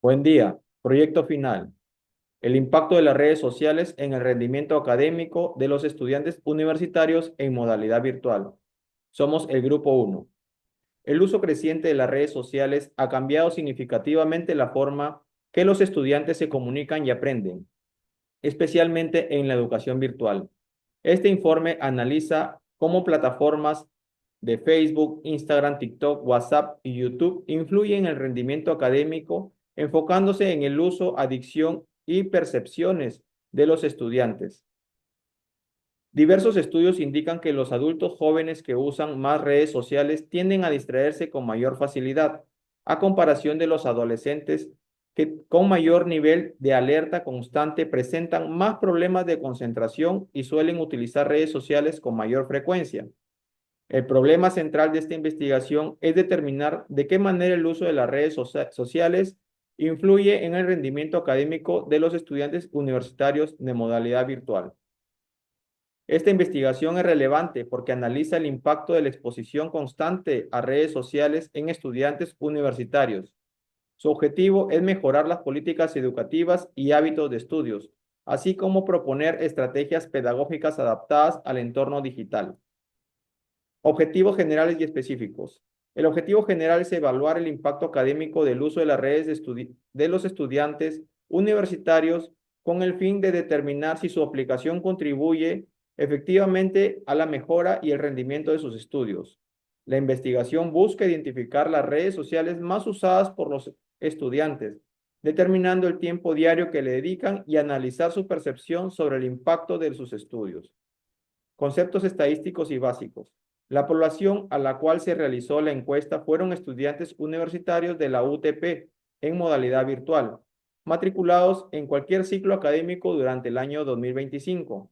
Buen día. Proyecto final. El impacto de las redes sociales en el rendimiento académico de los estudiantes universitarios en modalidad virtual. Somos el grupo 1. El uso creciente de las redes sociales ha cambiado significativamente la forma que los estudiantes se comunican y aprenden, especialmente en la educación virtual. Este informe analiza cómo plataformas de Facebook, Instagram, TikTok, WhatsApp y YouTube influyen en el rendimiento académico, enfocándose en el uso, adicción y percepciones de los estudiantes. Diversos estudios indican que los adultos jóvenes que usan más redes sociales tienden a distraerse con mayor facilidad, a comparación de los adolescentes que con mayor nivel de alerta constante presentan más problemas de concentración y suelen utilizar redes sociales con mayor frecuencia. El problema central de esta investigación es determinar de qué manera el uso de las redes sociales influye en el rendimiento académico de los estudiantes universitarios de modalidad virtual. Esta investigación es relevante porque analiza el impacto de la exposición constante a redes sociales en estudiantes universitarios. Su objetivo es mejorar las políticas educativas y hábitos de estudios, así como proponer estrategias pedagógicas adaptadas al entorno digital. Objetivos generales y específicos. El objetivo general es evaluar el impacto académico del uso de las redes de los estudiantes universitarios con el fin de determinar si su aplicación contribuye efectivamente a la mejora y el rendimiento de sus estudios. La investigación busca identificar las redes sociales más usadas por los estudiantes, determinando el tiempo diario que le dedican y analizar su percepción sobre el impacto de sus estudios. Conceptos estadísticos y básicos. La población a la cual se realizó la encuesta fueron estudiantes universitarios de la UTP en modalidad virtual, matriculados en cualquier ciclo académico durante el año 2025.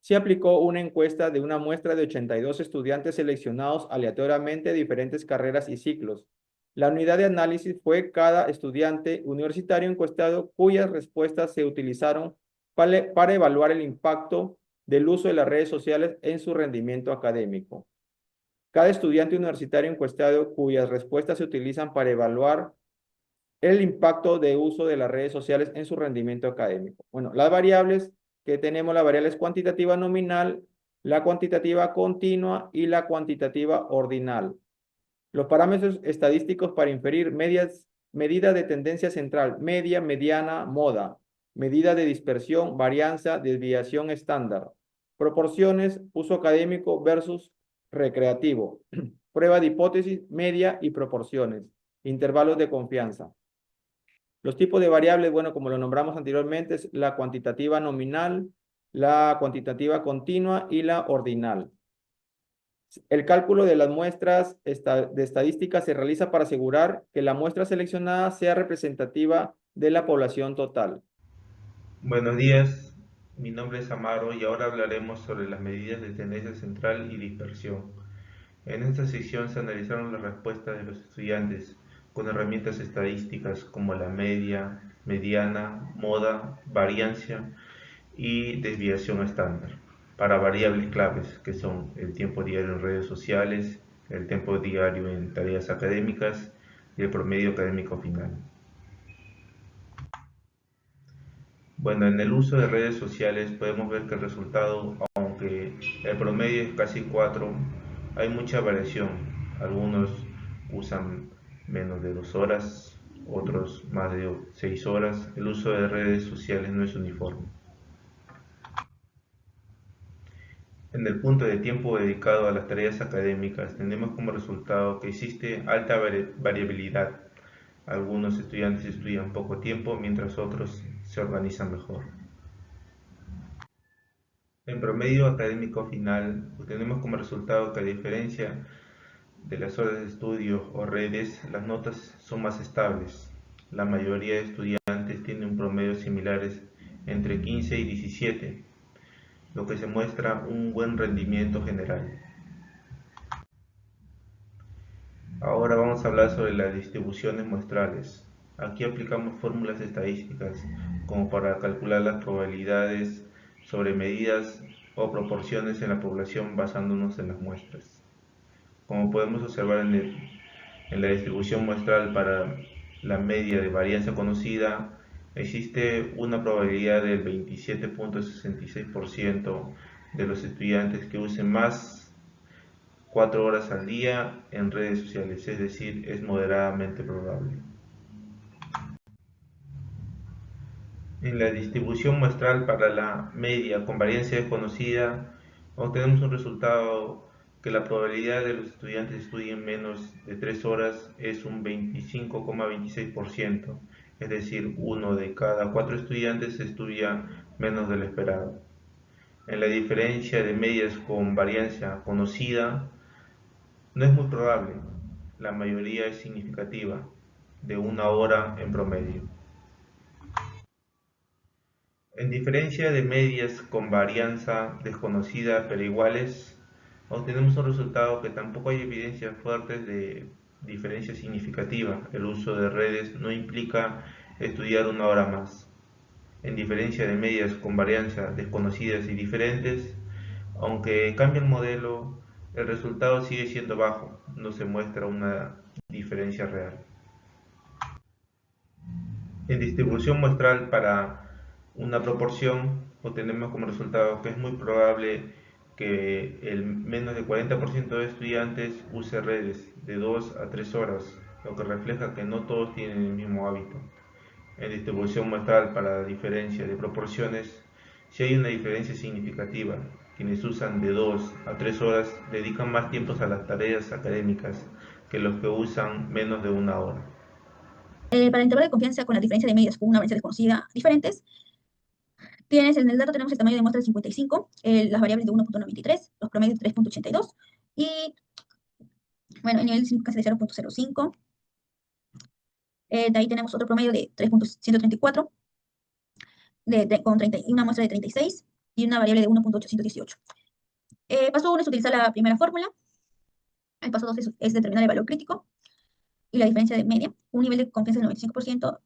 Se aplicó una encuesta de una muestra de 82 estudiantes seleccionados aleatoriamente de diferentes carreras y ciclos. La unidad de análisis fue cada estudiante universitario encuestado cuyas respuestas se utilizaron para evaluar el impacto del uso de las redes sociales en su rendimiento académico. Cada estudiante universitario encuestado cuyas respuestas se utilizan para evaluar el impacto de uso de las redes sociales en su rendimiento académico. Bueno, las variables que tenemos, la variable es cuantitativa nominal, la cuantitativa continua y la cuantitativa ordinal. Los parámetros estadísticos para inferir medida de tendencia central, media, mediana, moda, medida de dispersión, varianza, desviación estándar, proporciones, uso académico versus recreativo, prueba de hipótesis, media y proporciones, intervalos de confianza. Los tipos de variables, bueno, como lo nombramos anteriormente, es la cuantitativa nominal, la cuantitativa continua y la ordinal. El cálculo de las muestras de estadística se realiza para asegurar que la muestra seleccionada sea representativa de la población total. Buenos días, mi nombre es Amaro y ahora hablaremos sobre las medidas de tendencia central y dispersión. En esta sección se analizaron las respuestas de los estudiantes con herramientas estadísticas como la media, mediana, moda, variancia y desviación estándar para variables claves que son el tiempo diario en redes sociales, el tiempo diario en tareas académicas y el promedio académico final. Bueno, en el uso de redes sociales podemos ver que el resultado, aunque el promedio es casi 4, hay mucha variación. Algunos usan menos de 2 horas, otros más de 6 horas. El uso de redes sociales no es uniforme. En el punto de tiempo dedicado a las tareas académicas, tenemos como resultado que existe alta variabilidad. Algunos estudiantes estudian poco tiempo, mientras otros se organizan mejor. En promedio académico final, obtenemos como resultado que a diferencia de las horas de estudio o redes, las notas son más estables. La mayoría de estudiantes tienen un promedio similares entre 15 y 17, lo que se muestra un buen rendimiento general. Ahora vamos a hablar sobre las distribuciones muestrales. Aquí aplicamos fórmulas estadísticas como para calcular las probabilidades sobre medidas o proporciones en la población basándonos en las muestras. Como podemos observar en la distribución muestral para la media de varianza conocida, existe una probabilidad del 27.66% de los estudiantes que usen más 4 horas al día en redes sociales, es decir, es moderadamente probable. En la distribución muestral para la media con varianza desconocida, obtenemos un resultado que la probabilidad de los estudiantes que estudien menos de 3 horas es un 25,26%, es decir, uno de cada 4 estudiantes estudia menos de lo esperado. En la diferencia de medias con varianza conocida, no es muy probable, la mayoría es significativa, de 1 hora en promedio. En diferencia de medias con varianza desconocida pero iguales, obtenemos un resultado que tampoco hay evidencias fuertes de diferencia significativa. El uso de redes no implica estudiar 1 hora más. En diferencia de medias con varianza desconocidas y diferentes, aunque cambie el modelo, el resultado sigue siendo bajo, no se muestra una diferencia real. En distribución muestral para una proporción, obtenemos como resultado que es muy probable que el menos del 40% de estudiantes use redes de 2 a 3 horas, lo que refleja que no todos tienen el mismo hábito. En distribución muestral para la diferencia de proporciones, si hay una diferencia significativa, quienes usan de 2 a 3 horas dedican más tiempo a las tareas académicas que los que usan menos de 1 hora. Para el intervalo de confianza con la diferencia de medias con una varianza desconocida diferentes, en el dato tenemos el tamaño de muestra de 55, las variables de 1.93, los promedios de 3.82 y, bueno, el nivel de significancia de 0.05. De ahí tenemos otro promedio de 3.134, con una muestra de 36 y una variable de 1.818. Paso 1 es utilizar la primera fórmula. El paso 2 es determinar el valor crítico y la diferencia de media. Un nivel de confianza del 95%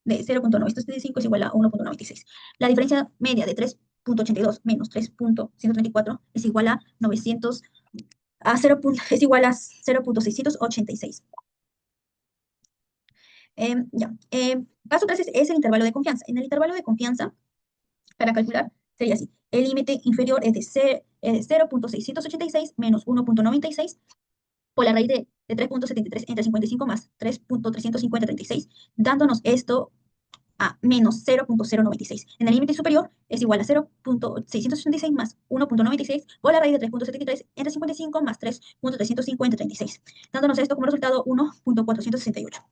de 0.975 es igual a 1.96. La diferencia media de 3.82 menos 3.134 es igual a 900 a 0. Es igual a 0.686. Ya. Paso 3 es el intervalo de confianza. En el intervalo de confianza, para calcular, sería así. El límite inferior es de 0.686 menos 1.96 por la raíz de 3.73 entre 55 más 3.35036, dándonos esto a menos 0.096. En el límite superior es igual a 0.686 más 1.96 por la raíz de 3.73 entre 55 más 3.35036, dándonos esto como resultado 1.468.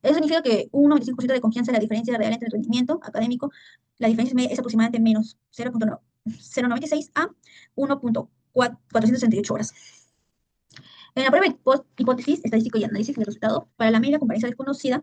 Eso significa que un 95% de confianza en la diferencia real entre el rendimiento académico, la diferencia media es aproximadamente menos 0.096 a 1.468 horas. En la prueba de hipótesis, estadístico y análisis del resultado, para la media con varianza desconocida,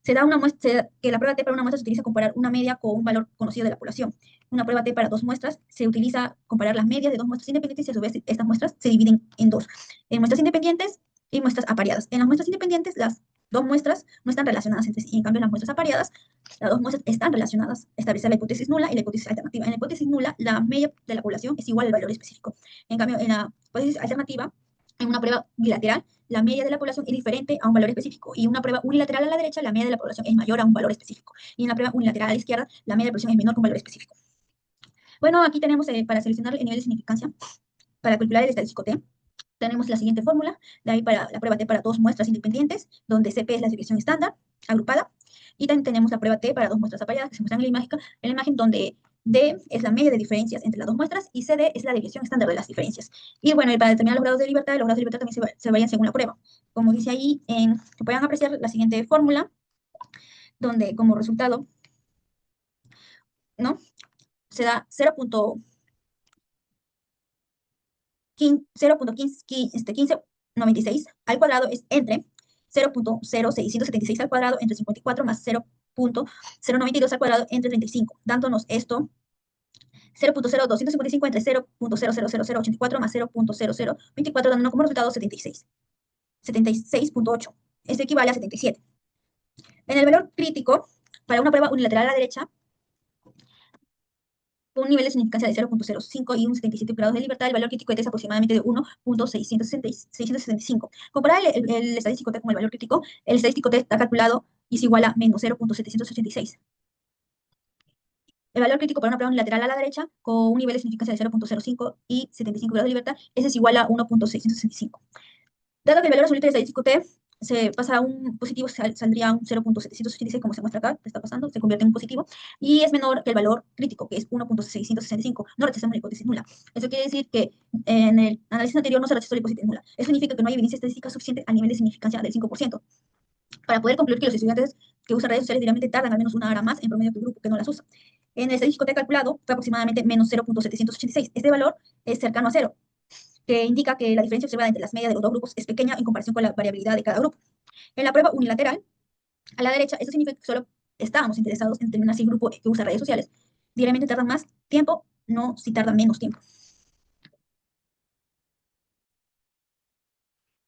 se da una muestra, que la prueba T para una muestra se utiliza comparar una media con un valor conocido de la población. Una prueba T para 2 muestras se utiliza comparar las medias de 2 muestras independientes y a su vez estas muestras se dividen en 2. En muestras independientes y muestras apareadas. En las muestras independientes, las 2 muestras no están relacionadas entre sí. En cambio, en las muestras apareadas, las 2 muestras están relacionadas. Establecer la hipótesis nula y la hipótesis alternativa. En la hipótesis nula, la media de la población es igual al valor específico. En cambio, en la hipótesis alternativa, en una prueba bilateral, la media de la población es diferente a un valor específico. Y en una prueba unilateral a la derecha, la media de la población es mayor a un valor específico. Y en la prueba unilateral a la izquierda, la media de la población es menor que un valor específico. Bueno, aquí tenemos para seleccionar el nivel de significancia, para calcular el estadístico T, tenemos la siguiente fórmula. De ahí para la prueba T para 2 muestras independientes, donde CP es la desviación estándar agrupada. Y también tenemos la prueba T para 2 muestras apareadas, que se muestran en la imagen donde D es la media de diferencias entre las 2 muestras y CD es la desviación estándar de las diferencias. Y bueno, para determinar los grados de libertad, los grados de libertad también se varían según la prueba. Como dice ahí, se pueden apreciar la siguiente fórmula, donde como resultado, ¿no? Se da 0.1596 al cuadrado es entre 0.0676 al cuadrado entre 54 más 0.092 al cuadrado entre 35, dándonos esto 0.0255 entre 0.00084 más 0.0024, dándonos como resultado 76. 76.8. Esto equivale a 77. En el valor crítico, para una prueba unilateral a la derecha, con un nivel de significancia de 0.05 y un 77 grados de libertad, el valor crítico de T es aproximadamente de 1.665. Comparar el estadístico T con el valor crítico, el estadístico T está calculado y es igual a menos 0.786. El valor crítico para una prueba unilateral a la derecha, con un nivel de significancia de 0.05 y 75 grados de libertad, ese es igual a 1.665. Dado que el valor absoluto del estadístico T se pasa a un positivo, saldría un 0.786, como se muestra acá, que está pasando, se convierte en un positivo, y es menor que el valor crítico, que es 1.665. No rechazamos la hipótesis nula. Eso quiere decir que en el análisis anterior no se rechazó la hipótesis nula. Eso significa que no hay evidencia estadística suficiente al nivel de significancia del 5%, para poder concluir que los estudiantes que usan redes sociales diariamente tardan al menos una hora más en promedio que el grupo que no las usa. En el estadístico T calculado fue aproximadamente menos 0.786. Este valor es cercano a cero, que indica que la diferencia observada entre las medias de los dos grupos es pequeña en comparación con la variabilidad de cada grupo. En la prueba unilateral, a la derecha, esto significa que solo estábamos interesados en determinar si el grupo que usa redes sociales diariamente tarda más tiempo, no si tarda menos tiempo.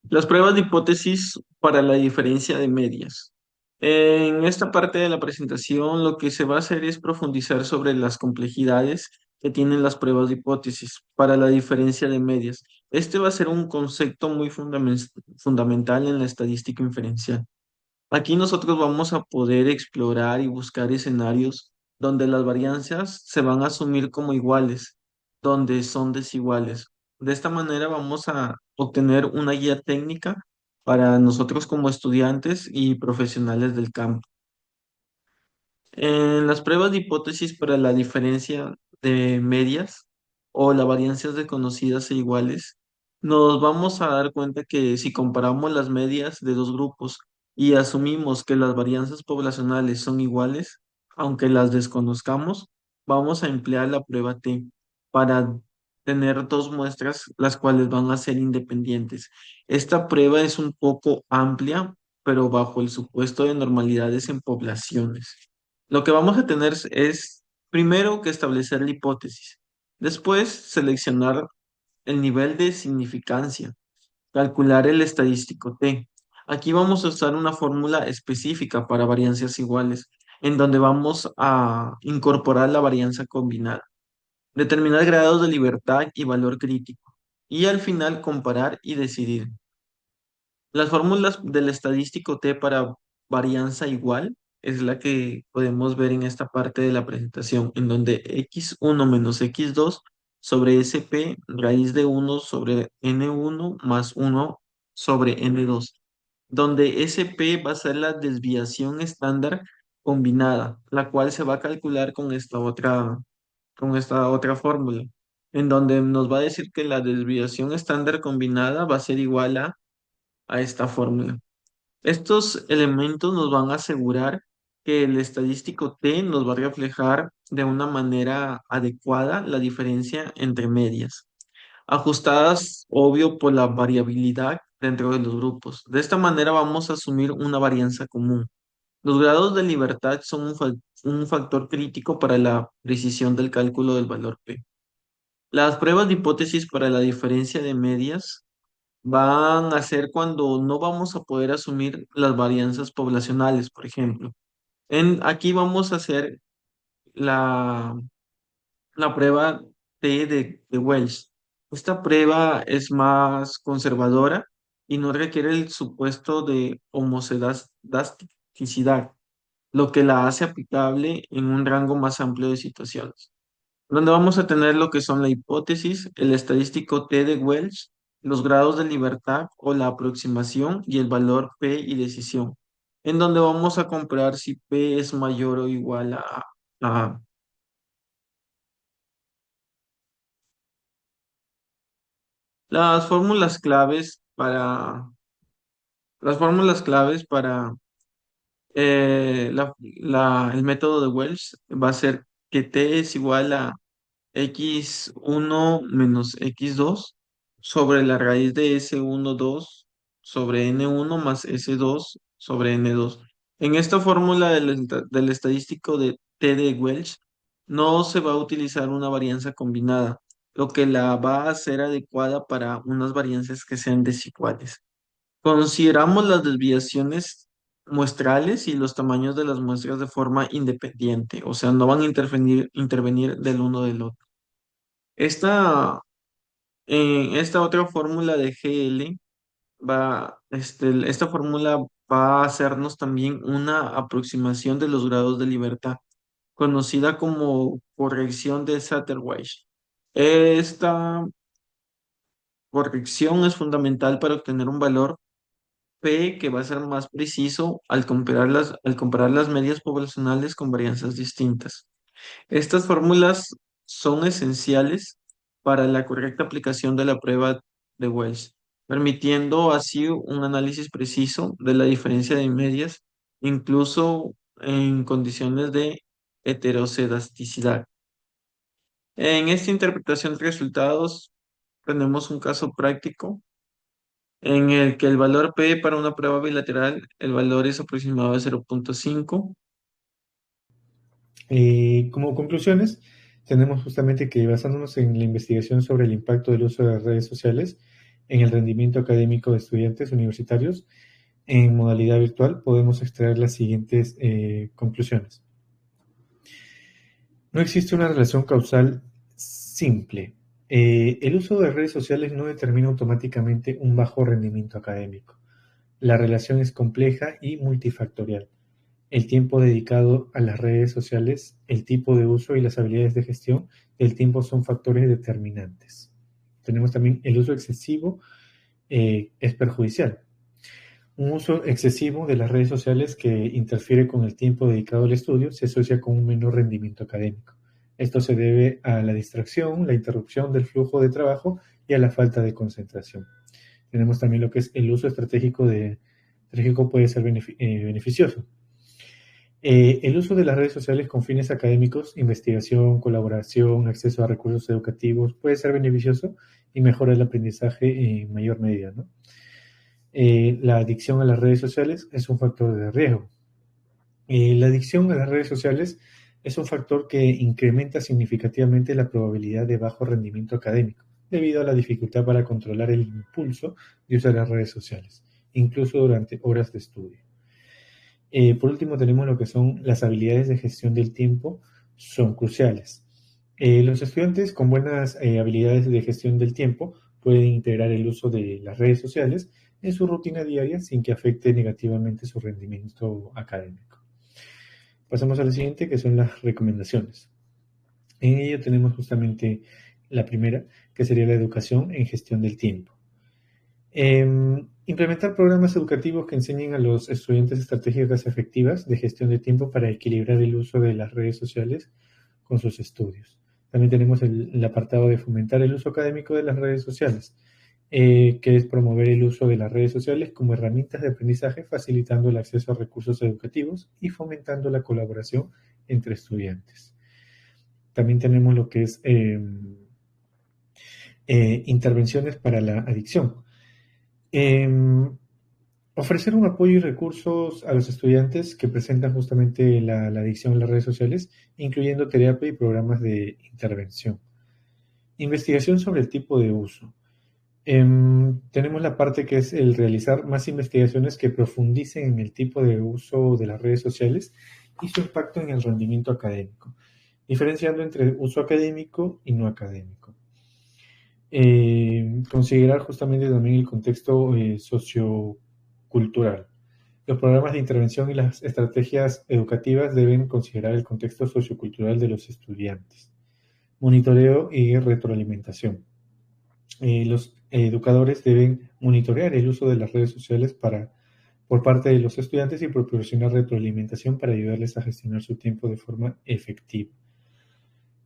Las pruebas de hipótesis para la diferencia de medias. En esta parte de la presentación, lo que se va a hacer es profundizar sobre las complejidades que tienen las pruebas de hipótesis para la diferencia de medias. Este va a ser un concepto muy fundamental en la estadística inferencial. Aquí nosotros vamos a poder explorar y buscar escenarios donde las varianzas se van a asumir como iguales, donde son desiguales. De esta manera vamos a obtener una guía técnica para nosotros como estudiantes y profesionales del campo. En las pruebas de hipótesis para la diferencia de medias o las varianzas desconocidas e iguales, nos vamos a dar cuenta que si comparamos las medias de dos grupos y asumimos que las varianzas poblacionales son iguales, aunque las desconozcamos, vamos a emplear la prueba T para tener dos muestras, las cuales van a ser independientes. Esta prueba es un poco amplia, pero bajo el supuesto de normalidades en poblaciones. Lo que vamos a tener es primero que establecer la hipótesis, después seleccionar el nivel de significancia, calcular el estadístico T. Aquí vamos a usar una fórmula específica para varianzas iguales, en donde vamos a incorporar la varianza combinada, determinar grados de libertad y valor crítico, y al final comparar y decidir. Las fórmulas del estadístico T para varianza igual es la que podemos ver en esta parte de la presentación, en donde x1 menos x2 sobre SP raíz de 1 sobre n1 más 1 sobre n2, donde SP va a ser la desviación estándar combinada, la cual se va a calcular con esta otra fórmula, en donde nos va a decir que la desviación estándar combinada va a ser igual a esta fórmula. Estos elementos nos van a asegurar que el estadístico T nos va a reflejar de una manera adecuada la diferencia entre medias, ajustadas, obvio, por la variabilidad dentro de los grupos. De esta manera vamos a asumir una varianza común. Los grados de libertad son un factor crítico para la precisión del cálculo del valor P. Las pruebas de hipótesis para la diferencia de medias van a ser cuando no vamos a poder asumir las varianzas poblacionales, por ejemplo. Aquí vamos a hacer la, la prueba de Welch. Esta prueba es más conservadora y no requiere el supuesto de homocedasticidad, lo que la hace aplicable en un rango más amplio de situaciones, donde vamos a tener lo que son la hipótesis, el estadístico T de Welch, los grados de libertad o la aproximación y el valor P y decisión, en donde vamos a comparar si P es mayor o igual a las fórmulas claves para el método de Welch va a ser que T es igual a x1 menos x2 sobre la raíz de S12 sobre n1 más S2 sobre n2. En esta fórmula del estadístico de T de Welch no se va a utilizar una varianza combinada, lo que la va a hacer adecuada para unas varianzas que sean desiguales. Consideramos las desviaciones muestrales y los tamaños de las muestras de forma independiente, o sea, no van a intervenir del uno del otro. Esta otra fórmula de GL esta fórmula va a hacernos también una aproximación de los grados de libertad, conocida como corrección de Satterweiss. Esta corrección es fundamental para obtener un valor P que va a ser más preciso al comparar las medias poblacionales con varianzas distintas. Estas fórmulas son esenciales para la correcta aplicación de la prueba de Wells, permitiendo así un análisis preciso de la diferencia de medias, incluso en condiciones de heterocedasticidad. En esta interpretación de resultados tenemos un caso práctico en el que el valor P para una prueba bilateral, el valor es aproximado de 0.5. Como conclusiones, tenemos justamente que basándonos en la investigación sobre el impacto del uso de las redes sociales en el rendimiento académico de estudiantes universitarios en modalidad virtual, podemos extraer las siguientes conclusiones. No existe una relación causal simple. El uso de redes sociales no determina automáticamente un bajo rendimiento académico. La relación es compleja y multifactorial. El tiempo dedicado a las redes sociales, el tipo de uso y las habilidades de gestión del tiempo son factores determinantes. Tenemos también el uso excesivo es perjudicial. Un uso excesivo de las redes sociales que interfiere con el tiempo dedicado al estudio se asocia con un menor rendimiento académico. Esto se debe a la distracción, la interrupción del flujo de trabajo y a la falta de concentración. Tenemos también lo que es el uso estratégico puede ser beneficioso. El uso de las redes sociales con fines académicos, investigación, colaboración, acceso a recursos educativos puede ser beneficioso y mejora el aprendizaje en mayor medida, ¿no? La adicción a las redes sociales es un factor de riesgo. La adicción a las redes sociales es un factor que incrementa significativamente la probabilidad de bajo rendimiento académico, debido a la dificultad para controlar el impulso de usar las redes sociales, incluso durante horas de estudio. Por último, tenemos lo que son las habilidades de gestión del tiempo, son cruciales. Los estudiantes con buenas habilidades de gestión del tiempo pueden integrar el uso de las redes sociales en su rutina diaria sin que afecte negativamente su rendimiento académico. Pasamos a la siguiente, que son las recomendaciones. En ello tenemos justamente la primera, que sería la educación en gestión del tiempo. Implementar programas educativos que enseñen a los estudiantes estrategias efectivas de gestión de tiempo para equilibrar el uso de las redes sociales con sus estudios. También tenemos el apartado de fomentar el uso académico de las redes sociales, que es promover el uso de las redes sociales como herramientas de aprendizaje, facilitando el acceso a recursos educativos y fomentando la colaboración entre estudiantes. También tenemos lo que es intervenciones para la adicción. Ofrecer un apoyo y recursos a los estudiantes que presentan justamente la adicción a las redes sociales, incluyendo terapia y programas de intervención. Investigación sobre el tipo de uso. Tenemos la parte que es el realizar más investigaciones que profundicen en el tipo de uso de las redes sociales y su impacto en el rendimiento académico, diferenciando entre uso académico y no académico. Considerar justamente también el contexto sociocultural. Los programas de intervención y las estrategias educativas deben considerar el contexto sociocultural de los estudiantes. Monitoreo y retroalimentación. Los educadores deben monitorear el uso de las redes sociales por parte de los estudiantes y proporcionar retroalimentación para ayudarles a gestionar su tiempo de forma efectiva.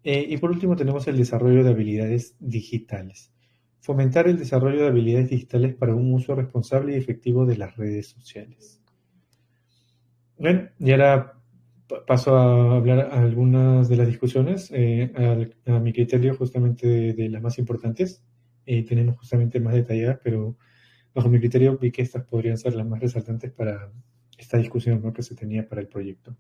Y por último tenemos el desarrollo de habilidades digitales. Fomentar el desarrollo de habilidades digitales para un uso responsable y efectivo de las redes sociales. Bueno, y ahora paso a hablar algunas de las discusiones, a mi criterio justamente de las más importantes. Tenemos justamente más detalladas, pero bajo mi criterio vi que estas podrían ser las más resaltantes para esta discusión, ¿no?, que se tenía para el proyecto.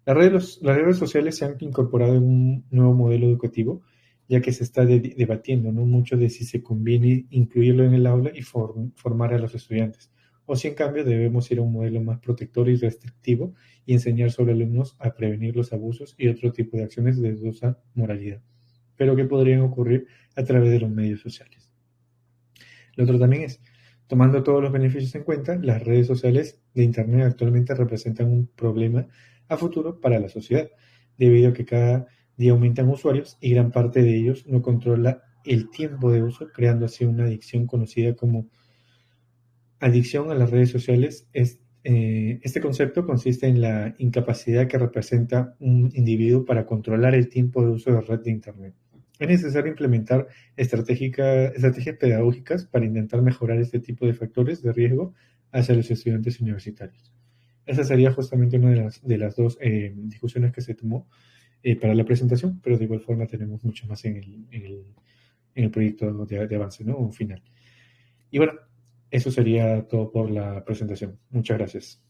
Las redes sociales se han incorporado en un nuevo modelo educativo, ya que se está debatiendo, ¿no?, mucho de si se conviene incluirlo en el aula y formar a los estudiantes, o si en cambio debemos ir a un modelo más protector y restrictivo y enseñar sobre alumnos a prevenir los abusos y otro tipo de acciones de dudosa moralidad, pero que podrían ocurrir a través de los medios sociales. Lo otro también es, tomando todos los beneficios en cuenta, las redes sociales de Internet actualmente representan un problema a futuro para la sociedad, debido a que cada día aumentan usuarios y gran parte de ellos no controla el tiempo de uso, creando así una adicción conocida como adicción a las redes sociales. Este concepto consiste en la incapacidad que representa un individuo para controlar el tiempo de uso de red de Internet. Es necesario implementar estrategias pedagógicas para intentar mejorar este tipo de factores de riesgo hacia los estudiantes universitarios. Esa sería justamente una de las dos discusiones que se tomó para la presentación, pero de igual forma tenemos mucho más en el proyecto de avance, ¿no? Un final. Y bueno, eso sería todo por la presentación. Muchas gracias.